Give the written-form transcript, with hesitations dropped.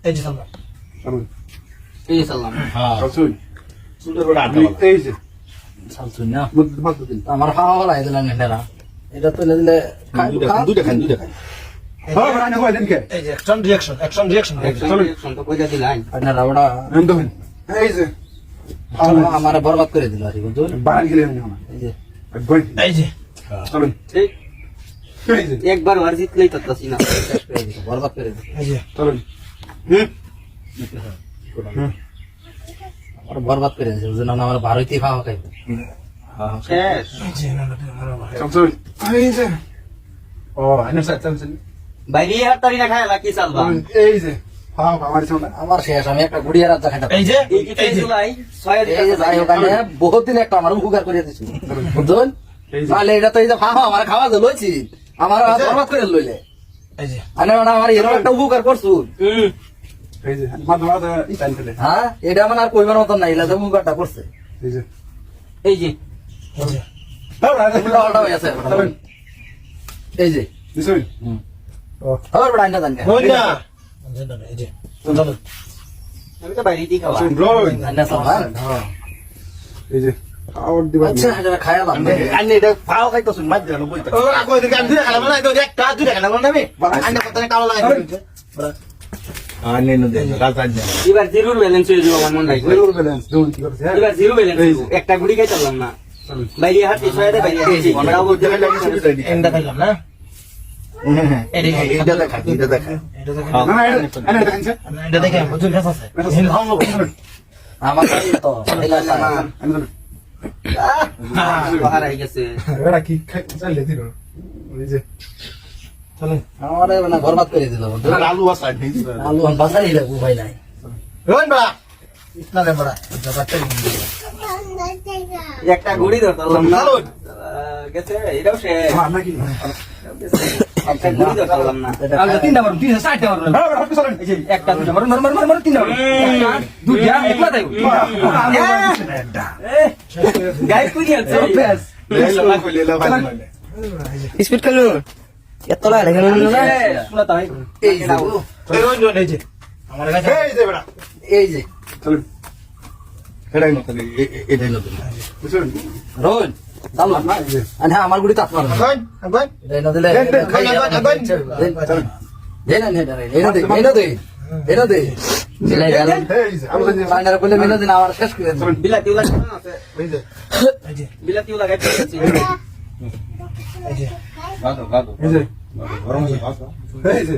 এই যে সালাম চলুন এই যে সালাম হ্যাঁ চলুন সুন্দর করে আড্ডা মারো। এই যে সালছুন না মাত্র দিন আমার খাওয়া হলাই দিলেন নেরা এটা তো দিলে দুইটা খান হ্যাঁ বড় না কইলেন কে এই যে অ্যাকশন রিঅ্যাকশন চলুন তো কইরা দিলাই আপনারা ওটা নাম দেখুন এই যে আমারে বরবাদ করে দিল আর বুঝুন বাড়ি গেলেন না এই যে বই এই যে চলুন ঠিক এই যে একবার আর জিতলেই তাতাছি না শেষ করে দিল বরবাদ করে দিল এই যে চলুন আর বরবাদ করে দিল বুঝুন আমার ভারতীয় খাওয়া খাইবে শেষ চলুন এই যে ও আইনা চলছেন বাইরে হাত তারি না খায় লাকি চালবা এই যে হ্যাঁ আমার সামনে আমার শেষ আমি একটা গুড়িয়া রাত খাইতাম এই যে এই যে জুলাই 6 এই যে যাই হোক আমি বহুত দিন একটা আমার উপকার করে দিছি বুঝুন তাহলে এটা তো এই যে খাওয়া আমার খাওয়া যে লইছি আমার বরবাদ করে লইলে এই যে আরে আমার এরকম একটা উপকার করছু এই যে মাত্র এই টাইম ফেলে হ্যাঁ এটা মানে আর কইবার মতন নাই এটা উপকারটা করছে এই যে এই যে এই যে উল্টা পাল্টা হয়ে আছে চলুন এই যে দিছুন খবর বড় আইনা জানি হই না এই যে আমি তো বাইরেই খাওয়া চলুন রোন আইনা সামান এই যে আউট দিবা আচ্ছা এটা খায়ালাম আনি এটা পাও খাইতেছুন মাঝ জানো বইতে ও আগো এদিকে আন দুইটা খালাম না তো একটা দুইটা খালাম না আমি আনি কত কালো লাগাই দিছে আনি নো দে রাজা দে এবার জিরোর ব্যালেন্স হয়ে যাবে আমার মন নাই জিরো ব্যালেন্স দুন কি করছে এবার জিরো ব্যালেন্স একটা গুড়ি খাই চললাম না বাইরে হাত ছয় দে বাইরে এই যে ওরা বলতে লাগে সুবিধা দি এন্ডা খাইলাম না এটা দেখা এটা দেখা না না এটা দেখেন এটা দেখে বুঝুন কাছে আছে আমার তো বাহার আই গেছে এরা কি চাইলে দিল এই যে চলেন আমারে মানে বরবাদ করে দিল আলু আছে আলু আন বাসাই লাগু ভাই নাই রোন বড়া ইতনা দে বড়া জবাতে একটা গুড়ি ধরতাম না গেছে এটাও সে হ্যাঁ নাকি একটা গুড়ি ধরতাম না আর তিন নাম্বার 360 টাকা হ্যাঁ বড় চলেন এই যে একটা দুইটা মার তিন নাম্বার দুইটা একলা দেই গাইস কই আছে স্পিড খেলো এত লাগে কেন শোনা তাই এই যে রোন এই যে আমার কাছে এই যে বড় এই যে চলুন এটাই নতুন এটাই নতুন বুঝুন রোন চালু না এই যে আনে আমার গুড়ি তাপ মার আগুন আগুন দেই না দিলে দেই না নেটা রে এনো দে এনো দে দিলাই গেল এই যে আমরা যে বাইনার বলে মিলে দিন আমার শেষ করে দিন বিলাতি উলা আছে এই যে এই যে বিলাতি উলা গাইতে আছে এই যে এই যে গরম আছে এই যে